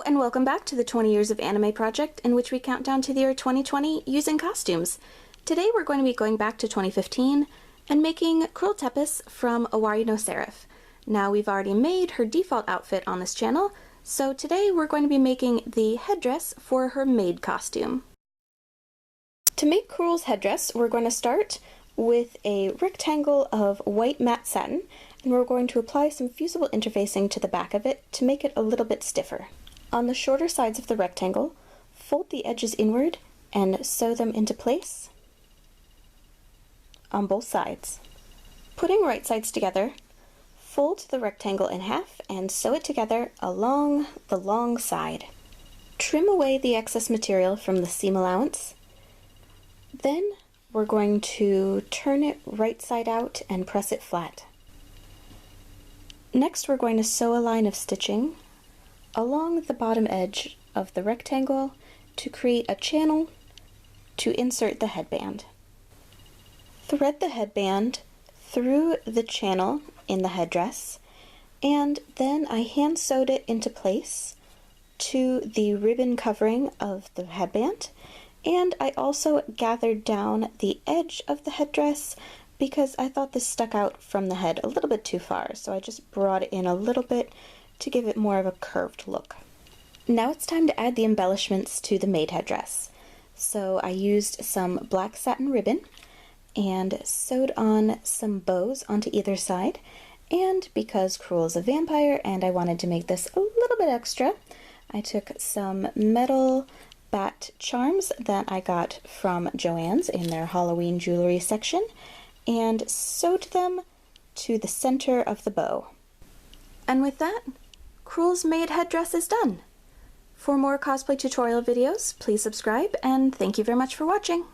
and welcome back to the 20 Years of Anime project, in which we count down to the year 2020 using costumes. Today we're going to be going back to 2015 and making Krul Tepes from Owari No Seraph. Now we've already made her default outfit on this channel, so today we're going to be making the headdress for her Maid costume. To make Krul's headdress, we're going to start with a rectangle of white matte satin, and we're going to apply some fusible interfacing to the back of it to make it a little bit stiffer. On the shorter sides of the rectangle, fold the edges inward and sew them into place on both sides. Putting right sides together, fold the rectangle in half and sew it together along the long side. Trim away the excess material from the seam allowance. Then we're going to turn it right side out and press it flat. Next, we're going to sew a line of stitching along the bottom edge of the rectangle to create a channel to insert the headband. Thread the headband through the channel in the headdress, and then I hand sewed it into place to the ribbon covering of the headband, and I also gathered down the edge of the headdress because I thought this stuck out from the head a little bit too far, so I just brought it in a little bit to give it more of a curved look. Now it's time to add the embellishments to the Maid headdress. So I used some black satin ribbon and sewed on some bows onto either side, and because Krul is a vampire and I wanted to make this a little bit extra, I took some metal bat charms that I got from Joann's in their Halloween jewelry section and sewed them to the center of the bow. And with that, Krul's Maid headdress is done. For more cosplay tutorial videos, please subscribe, and thank you very much for watching.